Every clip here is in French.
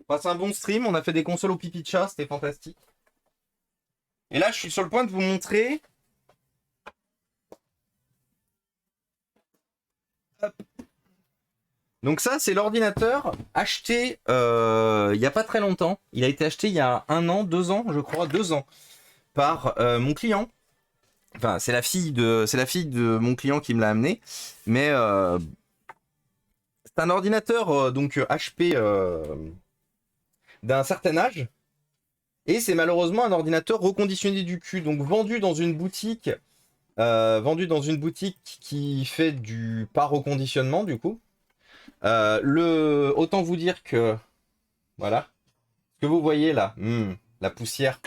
Passe un bon stream, on a fait des consoles au pipi de chat, c'était fantastique. Et là, je suis sur le point de vous montrer. Hop. Donc ça, c'est l'ordinateur acheté il n'y a pas très longtemps. Il a été acheté il y a 1 an, 2 ans, je crois, 2 ans, par mon client. Enfin, c'est la fille de mon client qui me l'a amené. Mais c'est un ordinateur donc HP d'un certain âge. Et c'est malheureusement un ordinateur reconditionné du cul. Donc vendu dans une boutique. Qui fait du pas reconditionnement du coup. Autant vous dire que voilà, ce que vous voyez là, la poussière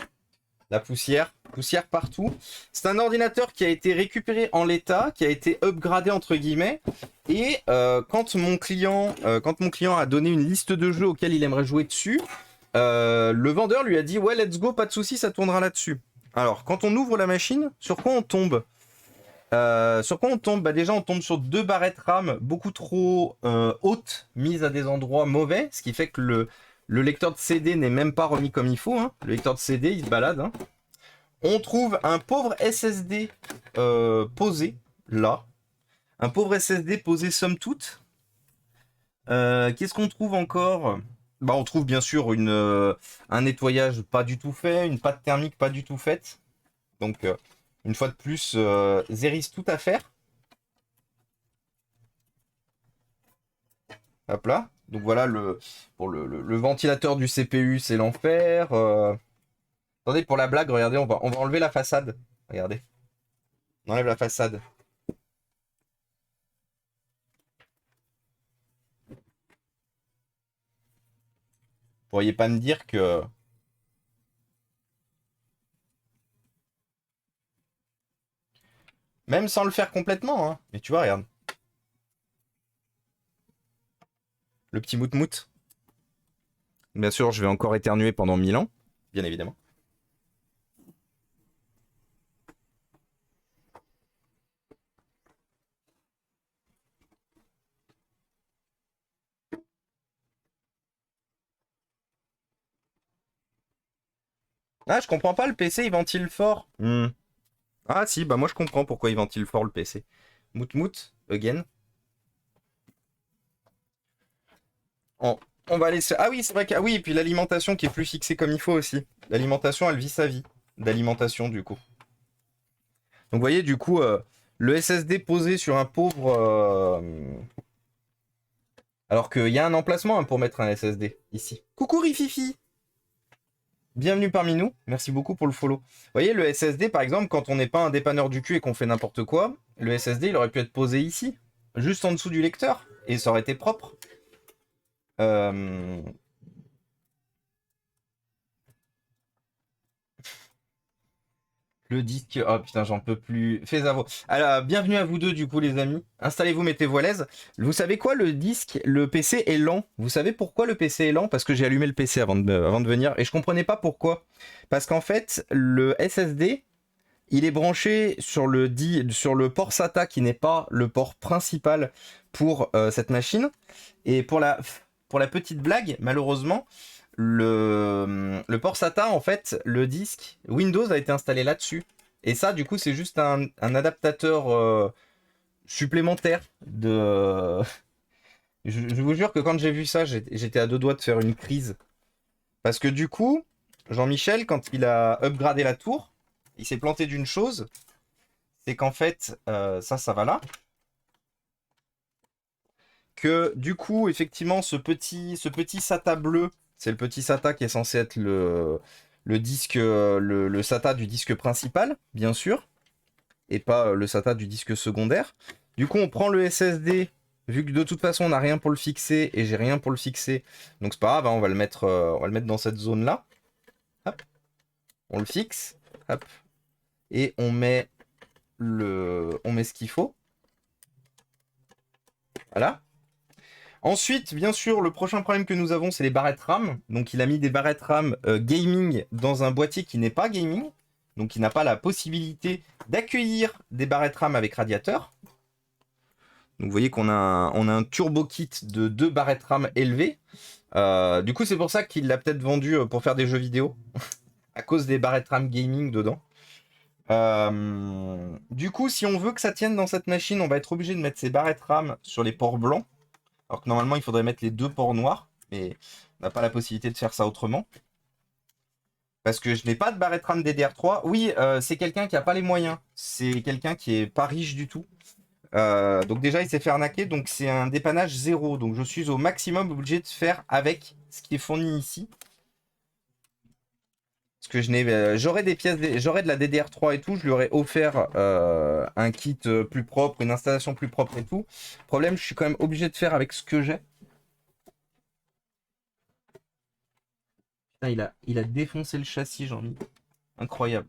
partout. C'est un ordinateur qui a été récupéré en l'état, qui a été upgradé entre guillemets. Et quand mon client a donné une liste de jeux auxquels il aimerait jouer dessus, le vendeur lui a dit ouais let's go, pas de souci, ça tournera là-dessus. Alors quand on ouvre la machine, sur quoi on tombe? Bah déjà on tombe sur 2 barrettes RAM beaucoup trop hautes, mises à des endroits mauvais, ce qui fait que le lecteur de CD n'est même pas remis comme il faut, hein. Le lecteur de CD il se balade, hein. On trouve un pauvre SSD posé là, un pauvre SSD posé somme toute. Qu'est-ce qu'on trouve encore? Bah on trouve bien sûr un nettoyage pas du tout fait, une pâte thermique pas du tout faite, donc une fois de plus, there is tout à faire. Hop là. Donc voilà, le ventilateur du CPU, c'est l'enfer. Attendez, pour la blague, regardez, on va enlever la façade. Regardez. On enlève la façade. Vous pourriez pas me dire que... Même sans le faire complètement, hein. Mais tu vois, regarde. Le petit mout-mout. Bien sûr, je vais encore éternuer pendant 1000 ans. Bien évidemment. Ah, je comprends pas, le PC, il ventile fort. Ah si, bah moi je comprends pourquoi il ventile fort le PC. Mout-mout, again. On, on va laisser... Ah oui, c'est vrai que... Ah oui, et puis l'alimentation qui est plus fixée comme il faut aussi. L'alimentation, elle vit sa vie d'alimentation, du coup. Donc vous voyez, du coup, le SSD posé sur un pauvre... Alors qu'il y a un emplacement hein, pour mettre un SSD, ici. Coucou Rififi! Bienvenue parmi nous, merci beaucoup pour le follow. Vous voyez, le SSD, par exemple, quand on n'est pas un dépanneur du cul et qu'on fait n'importe quoi, le SSD, il aurait pu être posé ici, juste en dessous du lecteur, et ça aurait été propre. Euh... Le disque... Oh putain, j'en peux plus. Fais à vous. Alors, bienvenue à vous deux, du coup, les amis. Installez-vous, mettez-vous à l'aise. Vous savez quoi, le PC est lent. Vous savez pourquoi le PC est lent? Parce que j'ai allumé le PC avant de venir, et je comprenais pas pourquoi. Parce qu'en fait, le SSD, il est branché sur sur le port SATA qui n'est pas le port principal pour cette machine. Et pour la petite blague, malheureusement, le port SATA, en fait, le disque Windows a été installé là-dessus. Et ça, du coup, c'est juste un adaptateur supplémentaire de... Je vous jure que quand j'ai vu ça, j'étais à 2 doigts de faire une crise. Parce que du coup, Jean-Michel, quand il a upgradé la tour, il s'est planté d'une chose, c'est qu'en fait, ça va là. Que du coup, effectivement, ce petit SATA bleu, c'est le petit SATA qui est censé être le disque, le SATA du disque principal, bien sûr, et pas le SATA du disque secondaire. Du coup, on prend le SSD, vu que de toute façon, on n'a rien pour le fixer, et j'ai rien pour le fixer, donc c'est pas grave, hein, on va le mettre dans cette zone-là. Hop, on le fixe, hop, et on met ce qu'il faut. Voilà. Ensuite, bien sûr, le prochain problème que nous avons, c'est les barrettes RAM. Donc, il a mis des barrettes RAM gaming dans un boîtier qui n'est pas gaming. Donc, qui n'a pas la possibilité d'accueillir des barrettes RAM avec radiateur. Donc, vous voyez qu'on a un turbo kit de 2 barrettes RAM élevées. Du coup, c'est pour ça qu'il l'a peut-être vendu pour faire des jeux vidéo, à cause des barrettes RAM gaming dedans. Du coup, si on veut que ça tienne dans cette machine, on va être obligé de mettre ces barrettes RAM sur les ports blancs, alors que normalement, il faudrait mettre les deux ports noirs, mais on n'a pas la possibilité de faire ça autrement. Parce que je n'ai pas de barrette RAM DDR3. Oui, c'est quelqu'un qui n'a pas les moyens. C'est quelqu'un qui est pas riche du tout. Donc déjà, il s'est fait arnaquer. Donc c'est un dépannage zéro. Donc je suis au maximum obligé de faire avec ce qui est fourni ici. Parce que j'aurais des pièces, j'aurais de la DDR3 et tout. Je lui aurais offert un kit plus propre, une installation plus propre et tout. Problème, je suis quand même obligé de faire avec ce que j'ai. Putain, il a défoncé le châssis, Jean-Mi. Incroyable.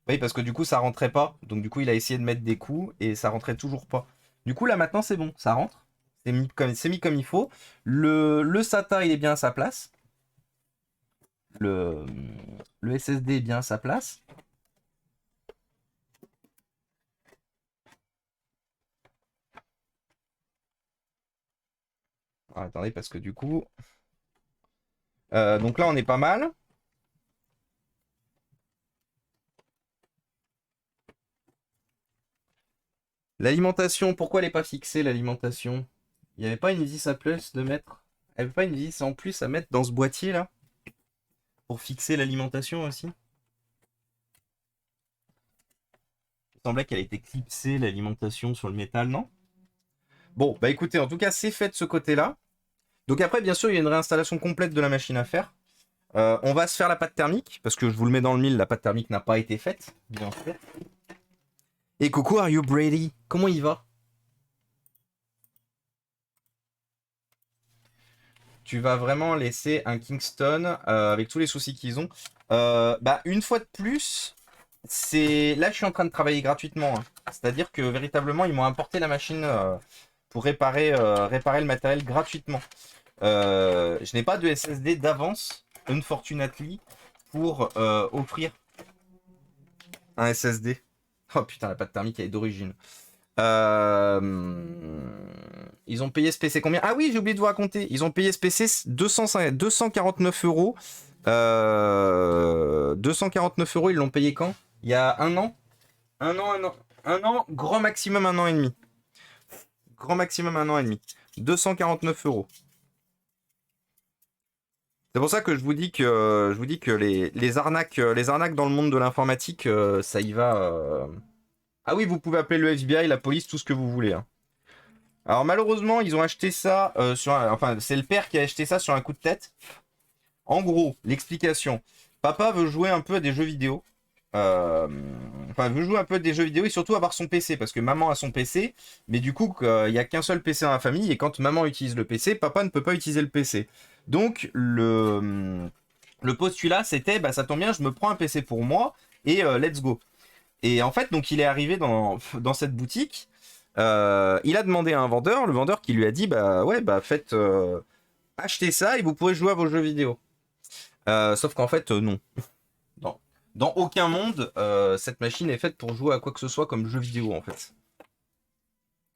Oui, parce que du coup, ça rentrait pas. Donc, du coup, il a essayé de mettre des coups et ça rentrait toujours pas. Du coup, là, maintenant, c'est bon. Ça rentre. C'est mis comme il faut. Le SATA, il est bien à sa place. Le, le SSD est bien à sa place. Ah, attendez, parce que du coup... donc là, on est pas mal. L'alimentation, pourquoi elle n'est pas fixée, l'alimentation? Il n'y avait pas une vis à plus de mettre... Il n'y avait pas une vis en plus à mettre dans ce boîtier, là? Pour fixer l'alimentation aussi? Il semblait qu'elle était clipsée, l'alimentation sur le métal, non? Bon, bah écoutez, en tout cas, c'est fait de ce côté-là. Donc après, bien sûr, il y a une réinstallation complète de la machine à faire. On va se faire la pâte thermique, parce que je vous le mets dans le mille, la pâte thermique n'a pas été faite, bien sûr. Et coucou, are you Brady? Comment il va? Tu vas vraiment laisser un Kingston avec tous les soucis qu'ils ont. Bah, une fois de plus, là, je suis en train de travailler gratuitement, hein. C'est-à-dire que véritablement, ils m'ont importé la machine pour réparer le matériel gratuitement. Je n'ai pas de SSD d'avance, unfortunately, pour offrir un SSD. Oh putain, la pâte thermique elle est d'origine. Euh, Ils ont payé ce PC combien? Ah oui, j'ai oublié de vous raconter. Ils ont payé ce PC 249 euros. 249 euros, ils l'ont payé quand? Il y a un an? Un an, grand maximum un an et demi. Grand maximum un an et demi. 249 euros. C'est pour ça que je vous dis que les arnaques dans le monde de l'informatique, ça y va. Ah oui, vous pouvez appeler le FBI, la police, tout ce que vous voulez, hein. Alors malheureusement, ils ont acheté ça enfin, c'est le père qui a acheté ça sur un coup de tête. En gros, l'explication. Papa veut jouer un peu à des jeux vidéo. Euh, Enfin, veut jouer un peu à des jeux vidéo et surtout avoir son PC parce que maman a son PC, mais du coup, il n'y a qu'un seul PC dans la famille et quand maman utilise le PC, papa ne peut pas utiliser le PC. Donc, le postulat, c'était, bah ça tombe bien, je me prends un PC pour moi et let's go. Et en fait, donc il est arrivé dans cette boutique. Il a demandé à un vendeur, le vendeur qui lui a dit bah ouais bah faites achetez ça et vous pourrez jouer à vos jeux vidéo. Sauf qu'en fait non. Non. Dans aucun monde cette machine est faite pour jouer à quoi que ce soit comme jeu vidéo en fait.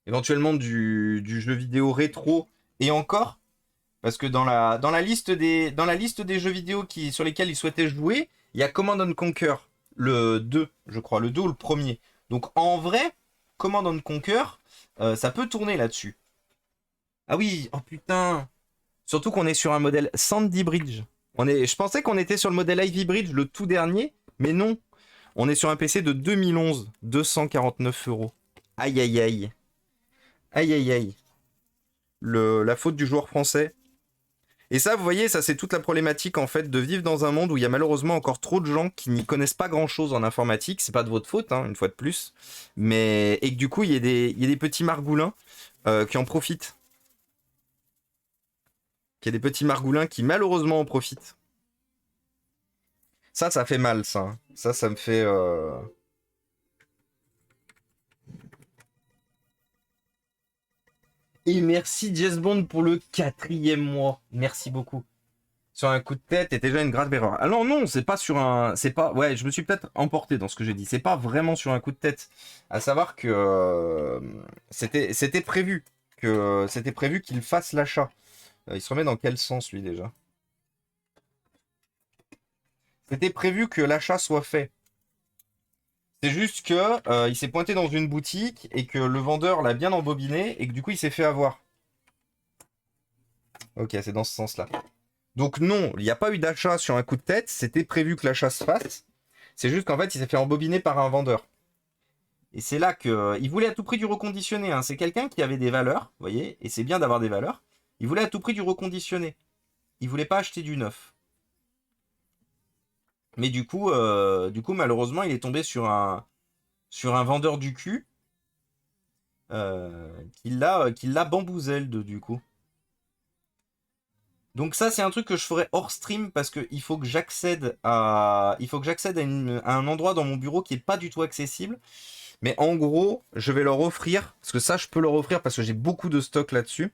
Éventuellement du jeu vidéo rétro et encore parce que dans la liste des jeux vidéo sur lesquels il souhaitait jouer, il y a Command and Conquer, le 2, je crois, le 2 ou le premier. Donc en vrai, Command and Conquer, ça peut tourner là-dessus. Ah oui, oh putain. Surtout qu'on est sur un modèle Sandy Bridge. Je pensais qu'on était sur le modèle Ivy Bridge, le tout dernier, mais non. On est sur un PC de 2011, 249 euros. Aïe aïe aïe. Aïe aïe aïe. La faute du joueur français. Et ça, vous voyez, ça c'est toute la problématique en fait de vivre dans un monde où il y a malheureusement encore trop de gens qui n'y connaissent pas grand-chose en informatique. C'est pas de votre faute, hein, une fois de plus, mais et que du coup il y a des petits margoulins qui en profitent. Qu'il y a des petits margoulins qui malheureusement en profitent. Ça fait mal, ça, hein. Ça me fait. Et merci Jess Bond pour le 4e mois. Merci beaucoup. Sur un coup de tête et déjà une grave erreur. Alors non, c'est pas sur un, c'est pas, ouais, je me suis peut-être emporté dans ce que j'ai dit. C'est pas vraiment sur un coup de tête. À savoir que c'était prévu qu'il fasse l'achat. Il se remet dans quel sens, lui, déjà? C'était prévu que l'achat soit fait. C'est juste que il s'est pointé dans une boutique et que le vendeur l'a bien embobiné et que du coup, il s'est fait avoir. Ok, c'est dans ce sens-là. Donc non, il n'y a pas eu d'achat sur un coup de tête. C'était prévu que l'achat se fasse. C'est juste qu'en fait, il s'est fait embobiner par un vendeur. Et c'est là que il voulait à tout prix du reconditionné, hein. C'est quelqu'un qui avait des valeurs, vous voyez, et c'est bien d'avoir des valeurs. Il voulait à tout prix du reconditionné. Il voulait pas acheter du neuf. Mais du coup, malheureusement, il est tombé sur un vendeur du cul qui l'a bamboozled, du coup. Donc ça, c'est un truc que je ferai hors stream parce qu'il faut que j'accède à un endroit dans mon bureau qui est pas du tout accessible. Mais en gros, je vais leur offrir, parce que ça, je peux leur offrir parce que j'ai beaucoup de stock là-dessus.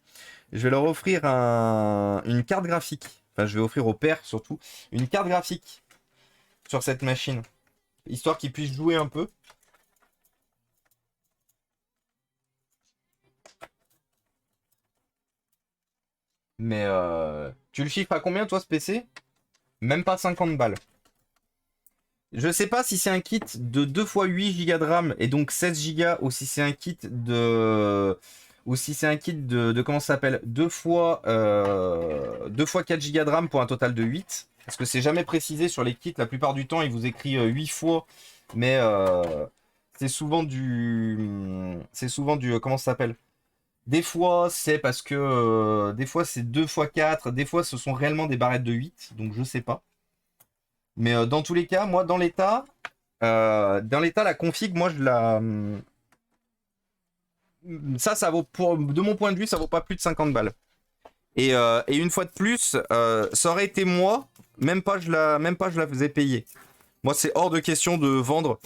Je vais leur offrir une carte graphique. Enfin, je vais offrir au père surtout une carte graphique sur cette machine, histoire qu'ils puissent jouer un peu. Mais tu le chiffres à combien, toi, ce PC? Même pas 50 balles. Je sais pas si c'est un kit de 2 fois 8 Go de RAM et donc 16 Go ou si c'est un kit de. Ou si c'est un kit de comment ça s'appelle 2 fois 4 Go de RAM pour un total de 8. Parce que c'est jamais précisé sur les kits. La plupart du temps, il vous écrit 8 fois. Mais c'est souvent du. C'est souvent du. Comment ça s'appelle? Des fois, c'est parce que. Des fois, c'est 2 fois 4. Des fois, ce sont réellement des barrettes de 8. Donc, je sais pas. Mais dans tous les cas, moi, dans l'état, la config, moi, ça vaut de mon point de vue, ça vaut pas plus de 50 balles. Et une fois de plus, ça aurait été moi, même pas je la faisais payer. Moi, c'est hors de question de vendre.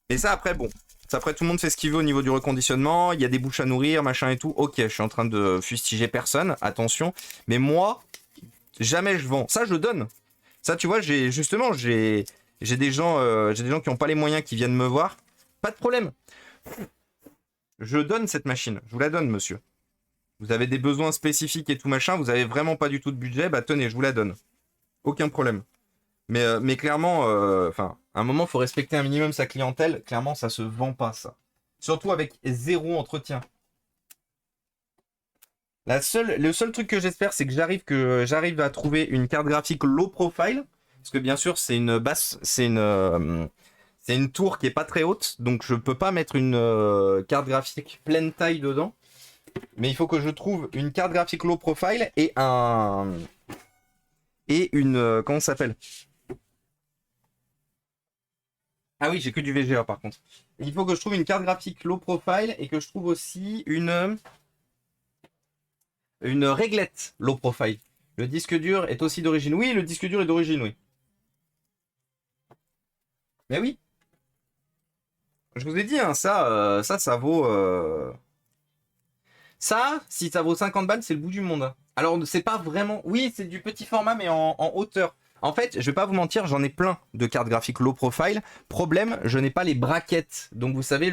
Et ça, après, bon. Ça, après, tout le monde fait ce qu'il veut au niveau du reconditionnement. Il y a des bouches à nourrir, machin et tout. Ok, je suis en train de fustiger personne, attention. Mais moi, jamais je vends. Ça, je donne. Ça, tu vois, j'ai des gens qui n'ont pas les moyens qui viennent me voir. Pas de problème. Je donne cette machine. Je vous la donne, monsieur. Vous avez des besoins spécifiques et tout machin. Vous avez vraiment pas du tout de budget. Bah tenez, je vous la donne. Aucun problème. Mais clairement, enfin, à un moment, faut respecter un minimum sa clientèle. Clairement, ça se vend pas, ça. Surtout avec zéro entretien. Le seul truc que j'espère, c'est que j'arrive à trouver une carte graphique low profile. Parce que bien sûr, c'est une tour qui est pas très haute, donc je peux pas mettre une carte graphique pleine taille dedans. Mais il faut que je trouve une carte graphique low profile et une comment ça s'appelle? Ah oui, j'ai que du VGA par contre. Il faut que je trouve une carte graphique low profile et que je trouve aussi une réglette low profile. Le disque dur est aussi d'origine. Oui, le disque dur est d'origine, oui. Mais oui, je vous ai dit, hein, ça vaut. Ça, si ça vaut 50 balles, c'est le bout du monde. Alors, c'est pas vraiment. Oui, c'est du petit format, mais en hauteur. En fait, je vais pas vous mentir, j'en ai plein de cartes graphiques low profile. Problème, je n'ai pas les braquettes. Donc, vous savez,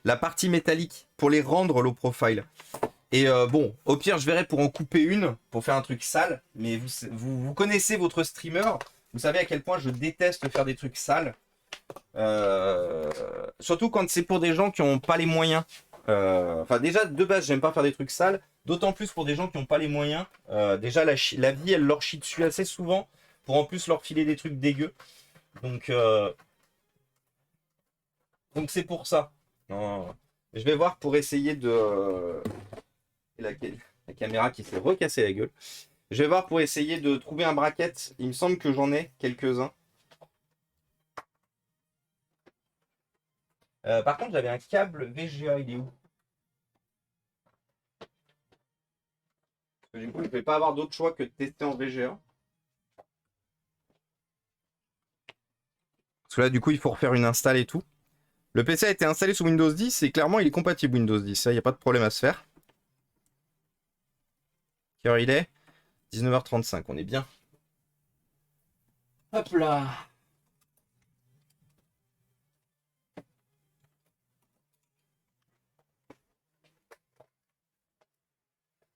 la partie métallique pour les rendre low profile. Et bon, au pire, je verrai pour en couper une, pour faire un truc sale. Mais vous connaissez votre streamer. Vous savez à quel point je déteste faire des trucs sales. Surtout quand c'est pour des gens qui n'ont pas les moyens. Enfin, déjà, de base, j'aime pas faire des trucs sales. D'autant plus pour des gens qui n'ont pas les moyens. Déjà, la vie, elle leur chie dessus assez souvent. Pour en plus leur filer des trucs dégueux. Donc, donc c'est pour ça. Non. Je vais voir pour essayer de. La caméra qui s'est recassée la gueule. Je vais voir pour essayer de trouver un bracket. Il me semble que j'en ai quelques-uns. Par contre, j'avais un câble VGA. Il est où? Parce que du coup, je vais pas avoir d'autre choix que de tester en VGA. Parce que là, du coup, il faut refaire une install et tout. Le PC a été installé sous Windows 10 et clairement, il est compatible Windows 10. Ça, il n'y a pas de problème à se faire. Quelle heure il est? 19h35, on est bien. Hop là.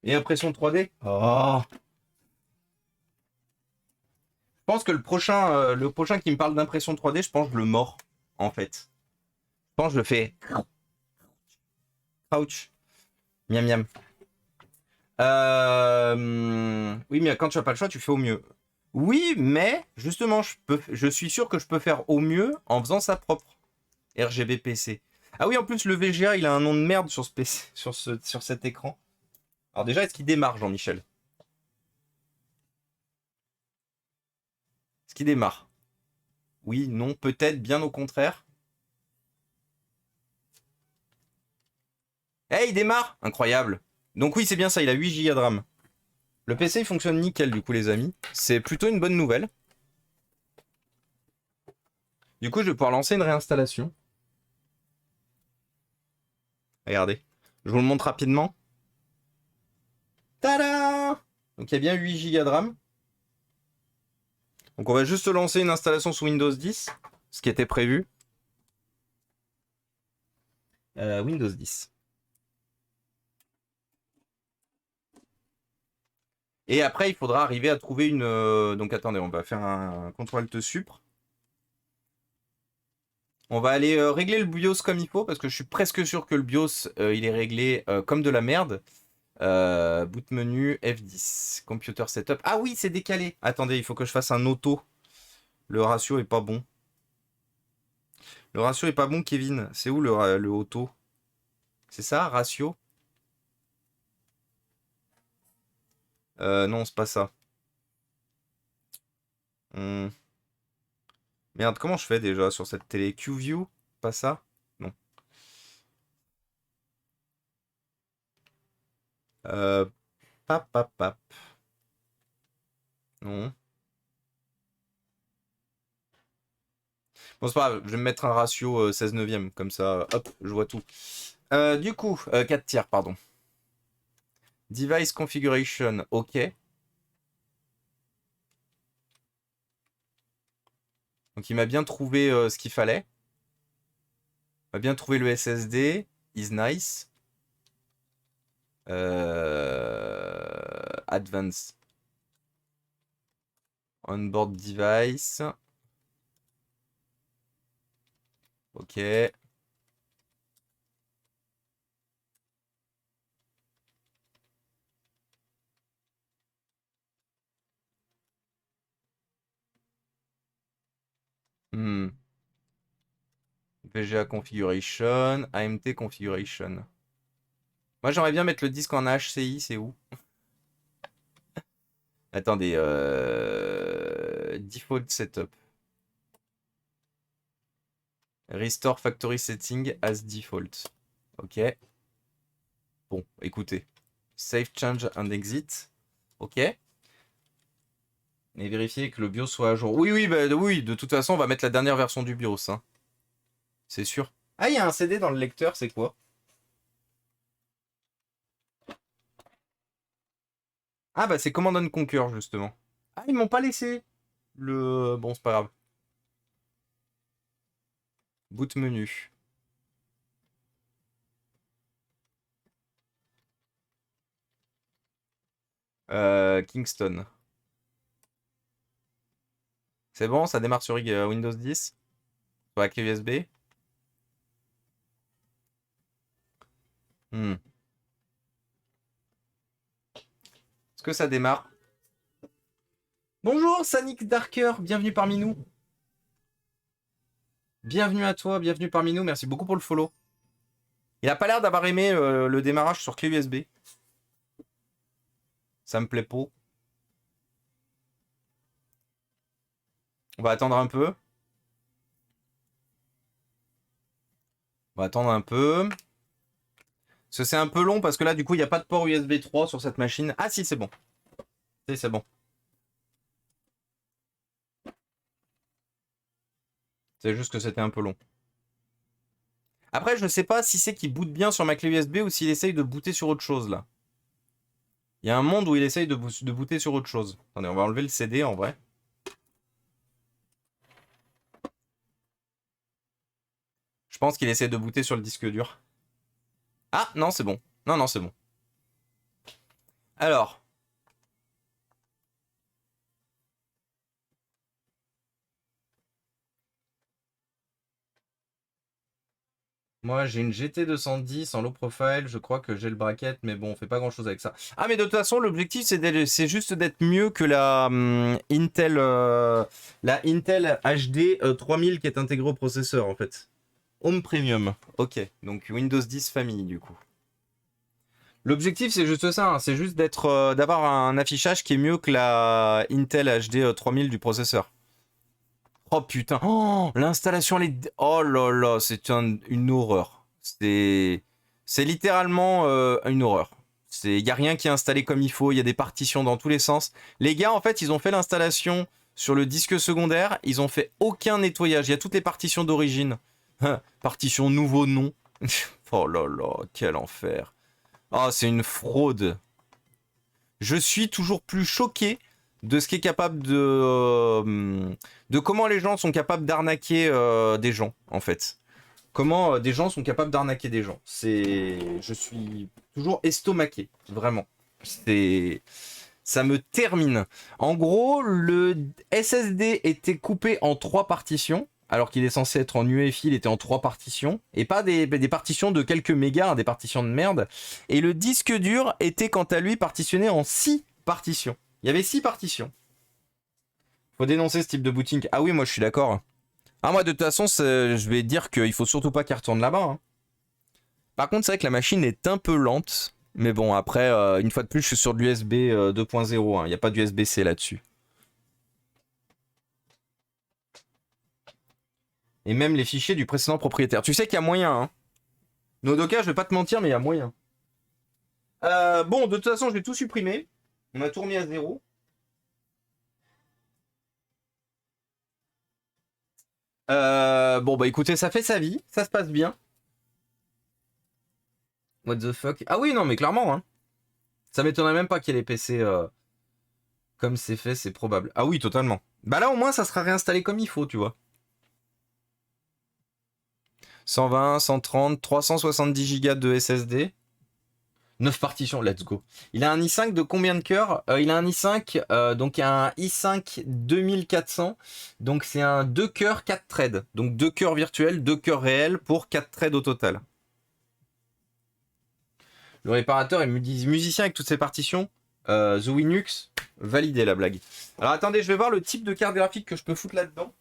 Et impression 3D? Oh. Je pense que le prochain qui me parle d'impression 3D, je pense que je le mords, en fait. Je pense que je le fais. Ouch. Miam miam. Oui, mais quand tu n'as pas le choix, tu fais au mieux. Oui, mais justement, je suis sûr que je peux faire au mieux en faisant sa propre RGB PC. Ah oui, en plus, le VGA, il a un nom de merde sur ce PC, sur cet écran. Alors déjà, est-ce qu'il démarre, Jean-Michel? Est-ce qu'il démarre? Oui, non, peut-être, bien au contraire. Eh, il démarre! Incroyable. Donc oui, c'est bien ça, il a 8 Go de RAM. Le PC, il fonctionne nickel, du coup, les amis. C'est plutôt une bonne nouvelle. Du coup, je vais pouvoir lancer une réinstallation. Regardez. Je vous le montre rapidement. Tada! Donc il y a bien 8 Go de RAM. Donc on va juste lancer une installation sous Windows 10, ce qui était prévu. Windows 10. Et après, il faudra arriver à trouver une... Donc attendez, on va faire un CTRL-Alt-Supr. On va aller régler le BIOS comme il faut, parce que je suis presque sûr que le BIOS, il est réglé comme de la merde. Boot menu, F10. Computer setup. Ah oui, c'est décalé. Attendez, il faut que je fasse un auto. Le ratio est pas bon. Le ratio est pas bon, Kevin. C'est où le auto? C'est ça, ratio? Non, c'est pas ça. Hmm. Merde, comment je fais déjà sur cette télé? QView? Pas ça? Non. Euh, Pap, pap, pap. Non. Bon, c'est pas grave, je vais me mettre un ratio 16 neuvième, comme ça, hop, je vois tout. Du coup, 4 tiers, pardon. Device configuration, ok. Donc il m'a bien trouvé ce qu'il fallait. Il m'a bien trouvé le SSD, is nice. Advanced. Onboard device. Ok. Hmm. VGA configuration, AMT configuration. Moi j'aimerais bien mettre le disque en HCI, c'est où? Attendez, default setup. Restore factory setting as default. Ok. Bon, écoutez. Save change and exit. Ok. Et vérifier que le BIOS soit à jour. Oui, oui, bah, oui, de toute façon, on va mettre la dernière version du BIOS. Hein. C'est sûr. Ah, il y a un CD dans le lecteur, c'est quoi? Ah, bah c'est Command and Conquer, justement. Ah, ils m'ont pas laissé. Bon, c'est pas grave. Boot menu. Kingston. C'est bon, ça démarre sur Windows 10. Sur la clé USB. Hmm. Est-ce que ça démarre? Bonjour, Sanic Darker, bienvenue parmi nous. Bienvenue à toi, bienvenue parmi nous, merci beaucoup pour le follow. Il a pas l'air d'avoir aimé le démarrage sur clé USB. Ça me plaît pas. On va attendre un peu. On va attendre un peu. Parce que c'est un peu long parce que là, du coup, il n'y a pas de port USB 3 sur cette machine. Ah si, c'est bon. Si, c'est bon. C'est juste que c'était un peu long. Après, je sais pas si c'est qu'il boot bien sur ma clé USB ou s'il essaye de booter sur autre chose, là. Il y a un monde où il essaye de booter sur autre chose. Attendez, on va enlever le CD, en vrai. Je pense qu'il essaie de booter sur le disque dur. Ah, non, c'est bon. Non, non, c'est bon. Alors, moi j'ai une GT 210 en low profile, je crois que j'ai le bracket, mais bon, on fait pas grand chose avec ça. Ah, mais de toute façon, l'objectif c'est juste d'être mieux que la Intel HD 3000 qui est intégrée au processeur en fait. Home Premium, ok, donc Windows 10 famille du coup. L'objectif c'est juste ça, hein, c'est juste d'avoir un affichage qui est mieux que la Intel HD 3000 du processeur. Oh putain, oh, l'installation, oh là là, c'est une horreur. C'est littéralement une horreur. Il n'y a rien qui est installé comme il faut, il y a des partitions dans tous les sens. Les gars, en fait, ils ont fait l'installation sur le disque secondaire, ils ont fait aucun nettoyage. Il y a toutes les partitions d'origine. Partition nouveau nom. Oh là là, quel enfer. Oh, c'est une fraude. Je suis toujours plus choqué de ce qui est capable de comment les gens sont capables d'arnaquer des gens en fait. Comment des gens sont capables d'arnaquer des gens. Je suis toujours estomaqué, vraiment. Ça me termine. En gros, le SSD était coupé en 3 partitions, alors qu'il est censé être en UEFI, il était en 3 partitions, et pas des partitions de quelques mégas, hein, des partitions de merde. Et le disque dur était quant à lui partitionné en 6 partitions. Il y avait 6 partitions. Faut dénoncer ce type de booting. Ah oui, moi je suis d'accord. Ah, moi de toute façon, je vais dire qu'il faut surtout pas qu'il retourne là-bas. Hein. Par contre, c'est vrai que la machine est un peu lente. Mais bon, après, une fois de plus, je suis sur de l'USB 2.0. Il n'y a pas d'USB-C là-dessus. Et même les fichiers du précédent propriétaire. Tu sais qu'il y a moyen, hein. Nodoka, je vais pas te mentir, mais il y a moyen. Bon, de toute façon, je vais tout supprimer. On a tout remis à zéro. Bon, bah écoutez, ça fait sa vie. Ça se passe bien. What the fuck? Ah oui, non, mais clairement, hein. Ça m'étonnerait même pas qu'il y ait les PC comme c'est fait, c'est probable. Ah oui, totalement. Bah là, au moins, ça sera réinstallé comme il faut, tu vois. 120, 130, 370 Go de SSD. 9 partitions, let's go. Il a un i5 de combien de cœurs? Il a un i5, donc un i5 2400. Donc c'est un 2 cœurs, 4 threads. Donc 2 cœurs virtuels, 2 cœurs réels pour 4 threads au total. Le réparateur est musicien avec toutes ses partitions. The Winux, validé la blague. Alors attendez, je vais voir le type de carte graphique que je peux foutre là-dedans.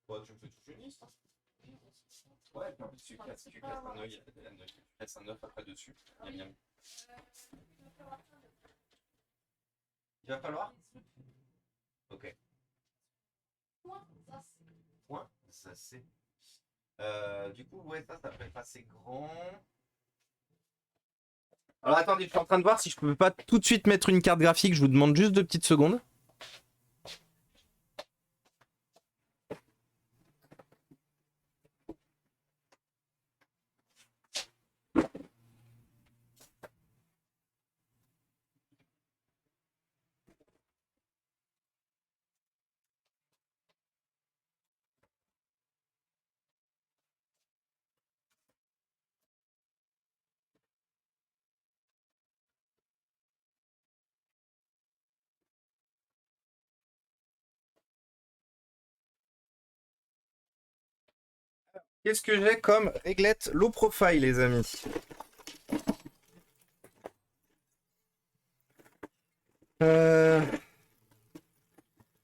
Ouais, tu me fais toute une liste. Hein. Ouais, puis en plus, tu classes un œil, tu classes un œuf après dessus. Il y a bien. Il va falloir. Ok. Point, ça c'est. Du coup, ouais, ça peut être assez grand. Alors attendez, je suis en train de voir si je peux pas tout de suite mettre une carte graphique. Je vous demande juste 2 petites secondes. Qu'est-ce que j'ai comme réglette low profile, les amis?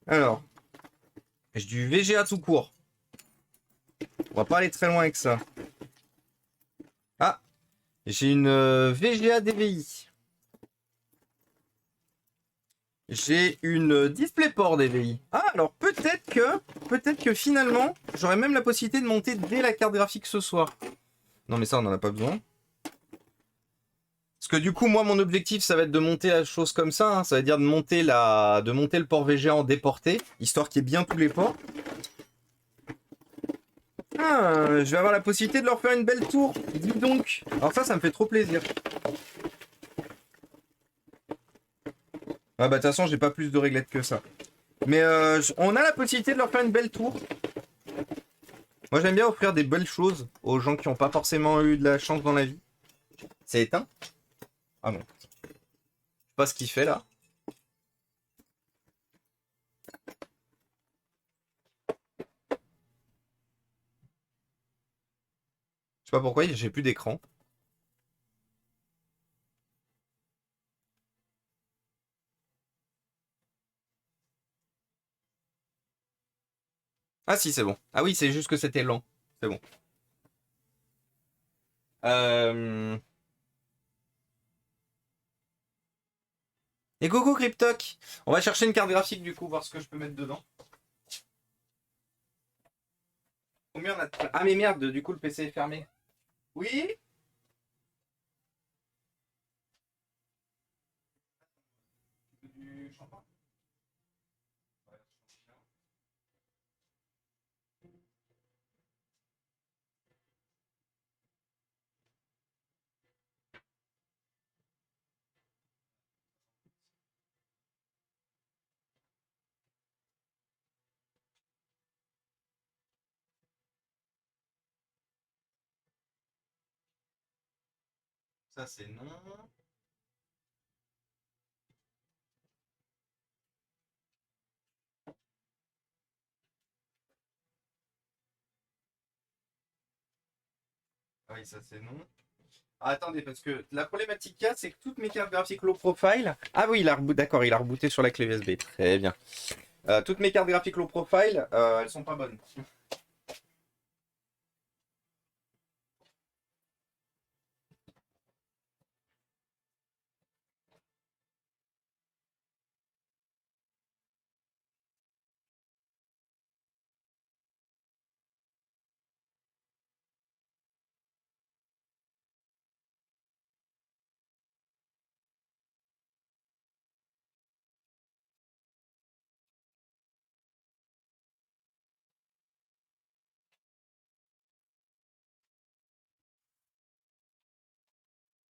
Alors, j'ai du VGA tout court. On va pas aller très loin avec ça. Ah, j'ai une VGA DVI. J'ai une DisplayPort DVI. Ah, alors peut-être que finalement, j'aurais même la possibilité de monter dès la carte graphique ce soir. Non, mais ça, on en a pas besoin. Parce que du coup, moi, mon objectif, ça va être de monter la chose comme ça. Hein. Ça veut dire de monter le port VGA en déporté, histoire qu'il y ait bien tous les ports. Ah, je vais avoir la possibilité de leur faire une belle tour. Dis donc. Alors ça me fait trop plaisir. Ah bah de toute façon, j'ai pas plus de réglettes que ça. Mais on a la possibilité de leur faire une belle tour. Moi, j'aime bien offrir des belles choses aux gens qui n'ont pas forcément eu de la chance dans la vie. C'est éteint? Ah bon. Je sais pas ce qu'il fait là. Je sais pas pourquoi, j'ai plus d'écran. Ah si, c'est bon. Ah oui, c'est juste que c'était lent. C'est bon. Euh... Et coucou Cryptoc. On va chercher une carte graphique du coup, voir ce que je peux mettre dedans. Combien on a de... Ah mais merde, du coup le PC est fermé. Oui? Du champagne? Ça c'est non. Ah oui, ça c'est non. Ah, attendez, parce que la problématique qu'il y a, c'est que toutes mes cartes graphiques low profile. Ah oui, d'accord, il a rebooté sur la clé USB. Très bien. Toutes mes cartes graphiques low profile, elles sont pas bonnes.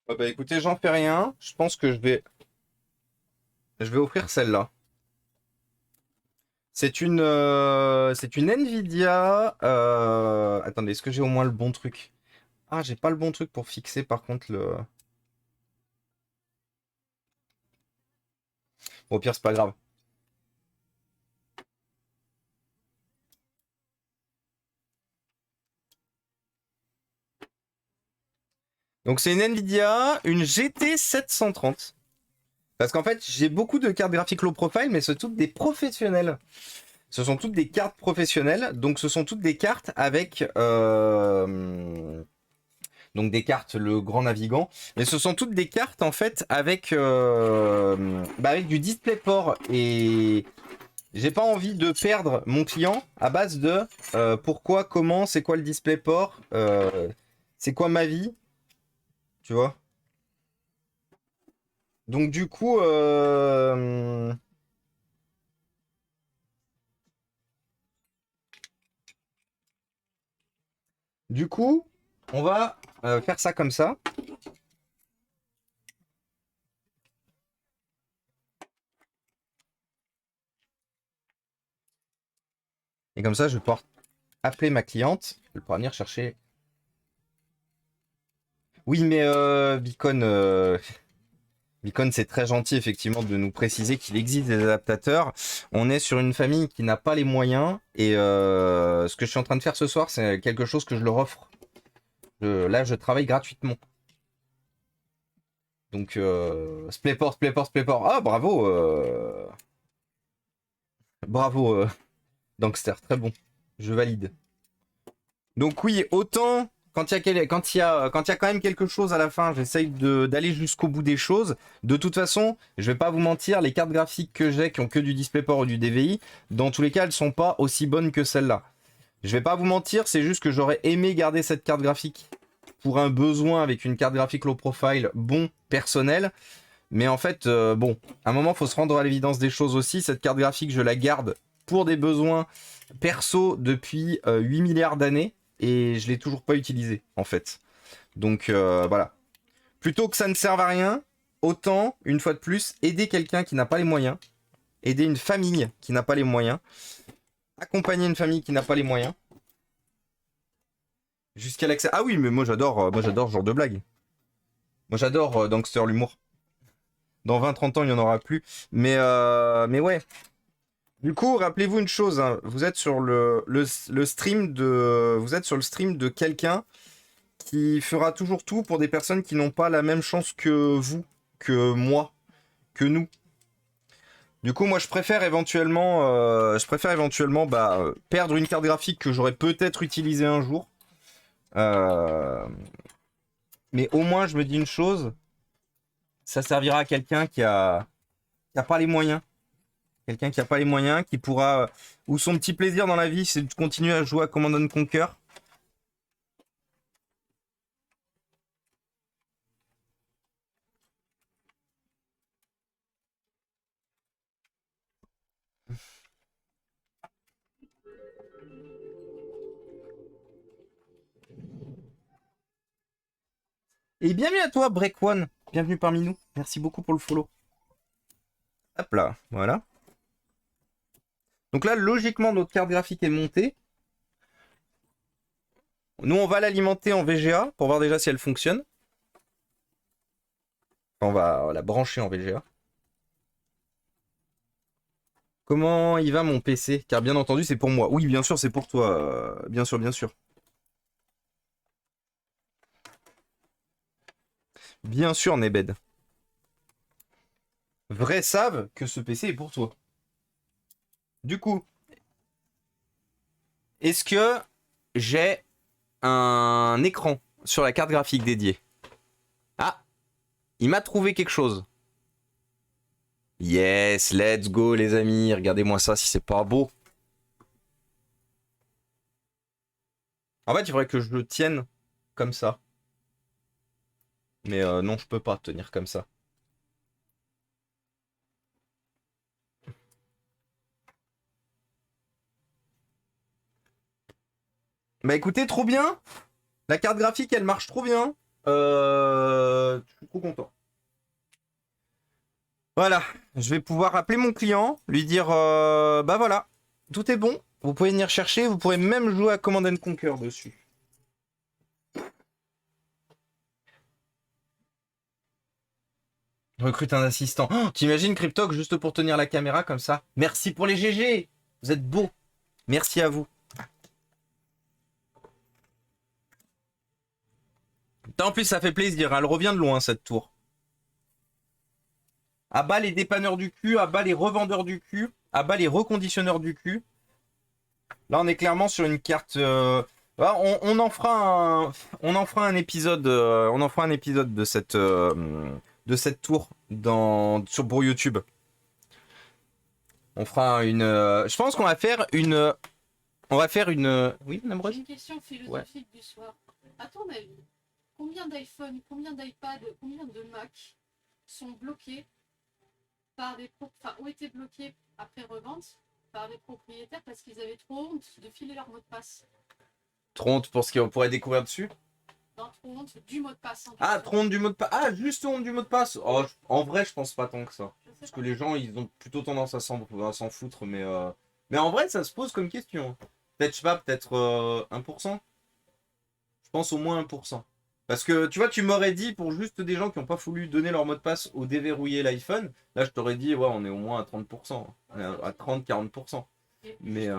Bah écoutez, j'en fais rien. Je pense que je vais offrir celle-là. C'est une Nvidia. Attendez, est-ce que j'ai au moins le bon truc? Ah, j'ai pas le bon truc pour fixer par contre le. Bon, au pire, c'est pas grave. Donc c'est une Nvidia, une GT 730. Parce qu'en fait, j'ai beaucoup de cartes graphiques low profile, mais ce sont toutes des professionnels. Ce sont toutes des cartes professionnelles, donc ce sont toutes des cartes avec donc des cartes le grand navigant, mais ce sont toutes des cartes en fait avec du DisplayPort et j'ai pas envie de perdre mon client à base de pourquoi, comment, c'est quoi le DisplayPort, c'est quoi ma vie, tu vois. Donc du coup, on va faire ça comme ça. Et comme ça, je vais pouvoir appeler ma cliente. Elle pourra venir chercher. Oui, mais Beacon, c'est très gentil effectivement de nous préciser qu'il existe des adaptateurs. On est sur une famille qui n'a pas les moyens et ce que je suis en train de faire ce soir, c'est quelque chose que je leur offre. Là, je travaille gratuitement. Donc, Splayport. Ah, bravo, bravo, Dankster, très bon. Je valide. Donc oui, autant quand il y a quand même quelque chose à la fin, j'essaye d'aller jusqu'au bout des choses. De toute façon, je vais pas vous mentir, les cartes graphiques que j'ai qui ont que du DisplayPort ou du DVI, dans tous les cas, elles sont pas aussi bonnes que celle-là. Je vais pas vous mentir, c'est juste que j'aurais aimé garder cette carte graphique pour un besoin avec une carte graphique low profile bon, personnel. Mais en fait, bon, à un moment, faut se rendre à l'évidence des choses aussi. Cette carte graphique, je la garde pour des besoins perso depuis 8 milliards d'années et je l'ai toujours pas utilisée, en fait. Donc, voilà. Plutôt que ça ne serve à rien, autant, une fois de plus, aider quelqu'un qui n'a pas les moyens, aider une famille qui n'a pas les moyens, accompagner une famille qui n'a pas les moyens, jusqu'à l'accès... Ah oui, mais moi j'adore ce genre de blague. Moi j'adore Dankster l'humour. Dans 20-30 ans, il n'y en aura plus. Mais ouais. Du coup, rappelez-vous une chose, hein. Vous êtes sur le stream de... Vous êtes sur le stream de quelqu'un qui fera toujours tout pour des personnes qui n'ont pas la même chance que vous, que moi, que nous. Du coup, moi, je préfère éventuellement perdre une carte graphique que j'aurais peut-être utilisée un jour. Mais au moins, je me dis une chose, ça servira à quelqu'un qui a pas les moyens. Quelqu'un qui a pas les moyens, qui pourra... Ou son petit plaisir dans la vie, c'est de continuer à jouer à Command & Conquer. Et bienvenue à toi, Break One. Bienvenue parmi nous. Merci beaucoup pour le follow. Hop là, voilà. Donc là, logiquement, notre carte graphique est montée. Nous, on va l'alimenter en VGA pour voir déjà si elle fonctionne. On va la brancher en VGA. Comment il va mon PC? Car bien entendu, c'est pour moi. Oui, bien sûr, c'est pour toi. Bien sûr, bien sûr. Bien sûr, Nebed. Vrais savent que ce PC est pour toi. Du coup, est-ce que j'ai un écran sur la carte graphique dédiée? Ah, il m'a trouvé quelque chose. Yes, let's go les amis. Regardez-moi ça si c'est pas beau. En fait, il faudrait que je le tienne comme ça. Mais non, je peux pas tenir comme ça. Bah écoutez, trop bien. La carte graphique, elle marche trop bien. Je suis trop content. Voilà, je vais pouvoir appeler mon client, lui dire bah voilà, tout est bon. Vous pouvez venir chercher, vous pourrez même jouer à Command & Conquer dessus. Recrute un assistant. Oh, t'imagines Cryptoc juste pour tenir la caméra comme ça? Merci pour les GG. Vous êtes beaux. Merci à vous. En plus, ça fait plaisir. Elle revient de loin, cette tour. À bas les dépanneurs du cul, à bas les revendeurs du cul, à bas les reconditionneurs du cul. Là, on est clairement sur une carte... on en fera un épisode. On en fera un épisode de cette tour pour YouTube. On fera une. Je pense qu'on va faire une. On va faire une. Oui, Madame Rose. Une question philosophique du soir. À ton avis, combien d'iPhone, combien d'iPad, combien de Mac sont bloqués par des ont été bloqués après revente par des propriétaires parce qu'ils avaient trop honte de filer leur mot de passe? Trop honte pour ce qu'on pourrait découvrir dessus. Non, trop honte du mot de passe. Ah, trop honte du mot de passe. Ah, juste honte du mot de passe. Oh, en vrai, je pense pas tant que ça. Parce que les gens, ils ont plutôt tendance à s'en foutre, mais en vrai, ça se pose comme question. Peut-être, je sais pas, peut-être 1%. Je pense au moins 1%. Parce que, tu vois, tu m'aurais dit, pour juste des gens qui n'ont pas voulu donner leur mot de passe ou déverrouiller l'iPhone, là, je t'aurais dit, ouais, on est au moins à 30%. On est à 30-40%. Mais du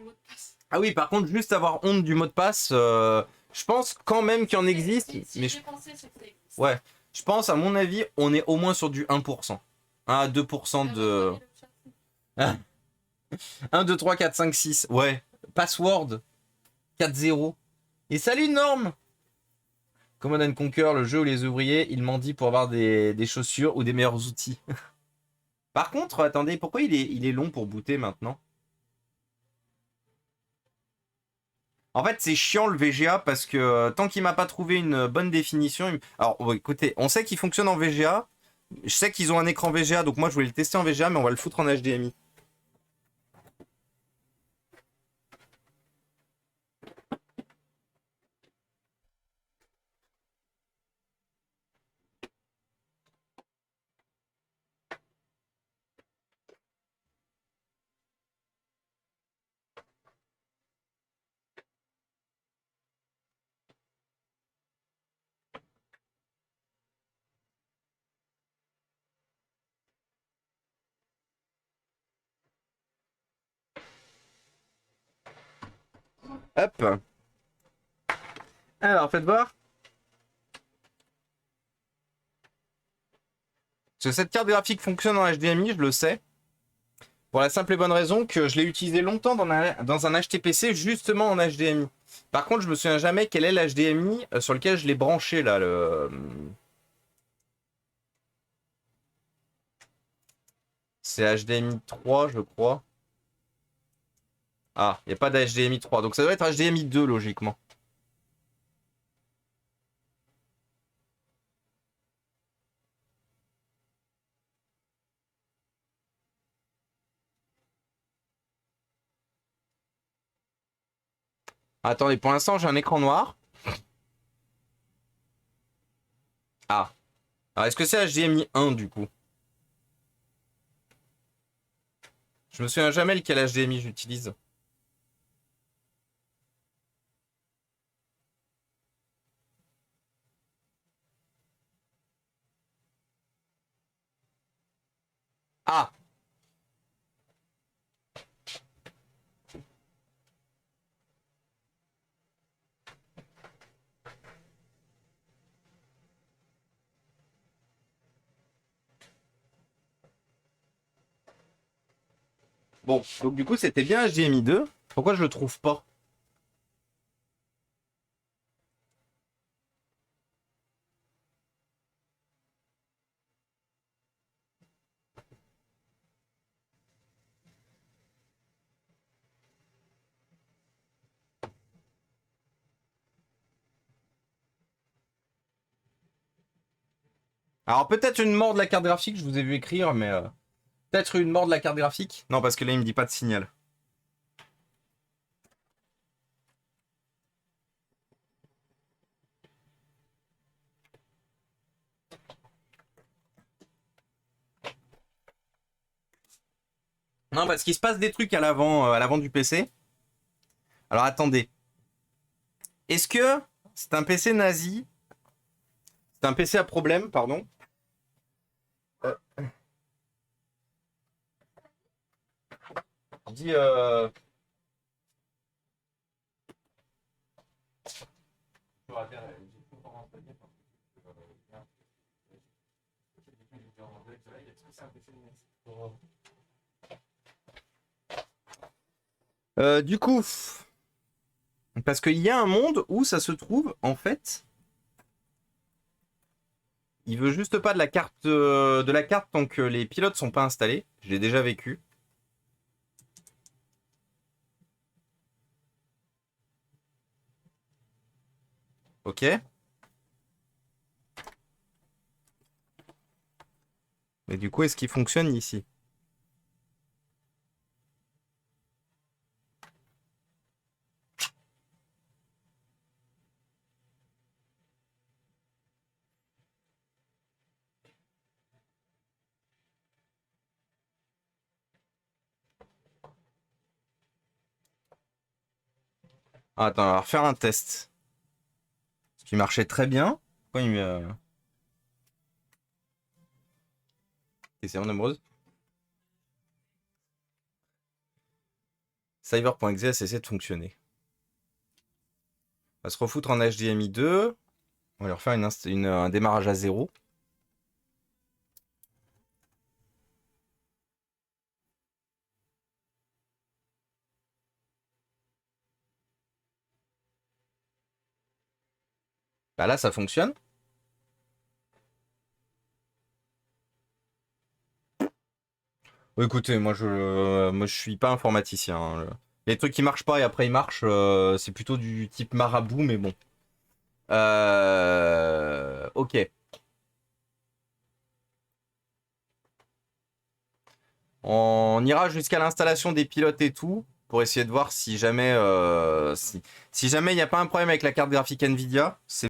mot de passe. Ah oui, par contre, juste avoir honte du mot de passe, je pense quand même qu'il en existe. Si mais j'ai pensé, c'est que ça existe. Ouais, je pense, à mon avis, on est au moins sur du 1%. 1 à 2% de... 1, 2, 3, 4, 5, 6. Ouais. Password. 4, 0. Et salut Norm. Command & Conquer, le jeu où les ouvriers, ils mendient pour avoir des chaussures ou des meilleurs outils. Par contre, attendez, pourquoi il est long pour booter maintenant? En fait, c'est chiant le VGA parce que tant qu'il m'a pas trouvé une bonne définition... Alors, bon, écoutez, on sait qu'il fonctionne en VGA. Je sais qu'ils ont un écran VGA, donc moi je voulais le tester en VGA, mais on va le foutre en HDMI. Hop. Alors, faites voir. Parce que cette carte graphique fonctionne en HDMI, je le sais. Pour la simple et bonne raison que je l'ai utilisé longtemps dans un HTPC justement en HDMI. Par contre, je me souviens jamais quel est l'HDMI sur lequel je l'ai branché là. C'est HDMI 3, je crois. Ah, il n'y a pas d'HDMI 3. Donc ça doit être HDMI 2 logiquement. Attendez, pour l'instant j'ai un écran noir. Ah. Alors est-ce que c'est HDMI 1 du coup? Je me souviens jamais lequel HDMI j'utilise. Ah. Bon, donc du coup c'était bien HDMI 2. Pourquoi je le trouve pas? Alors peut-être une mort de la carte graphique, je vous ai vu écrire, mais peut-être une mort de la carte graphique. Non, parce que là il me dit pas de signal. Non, parce qu'il se passe des trucs à l'avant du PC. Alors attendez. Est-ce que c'est un PC nazi? C'est un PC à problème, pardon. Euh, je dis du coup, parce qu'il y a un monde où ça se trouve, en fait, il veut juste pas de la carte tant que les pilotes sont pas installés. Je l'ai déjà vécu. Ok. Mais du coup, est-ce qu'il fonctionne ici? Ah, attends, on va refaire un test. Ce qui marchait très bien. Pourquoi il me... Question amoureuse. Cyber.exe a cessé de fonctionner. On va se refoutre en HDMI 2. On va leur faire un démarrage à zéro. Bah là, ça fonctionne. Écoutez, moi je suis pas informaticien, hein. Les trucs qui marchent pas et après ils marchent, c'est plutôt du type marabout, mais bon. Ok. On ira jusqu'à l'installation des pilotes et tout pour essayer de voir si jamais il n'y a pas un problème avec la carte graphique Nvidia. C'est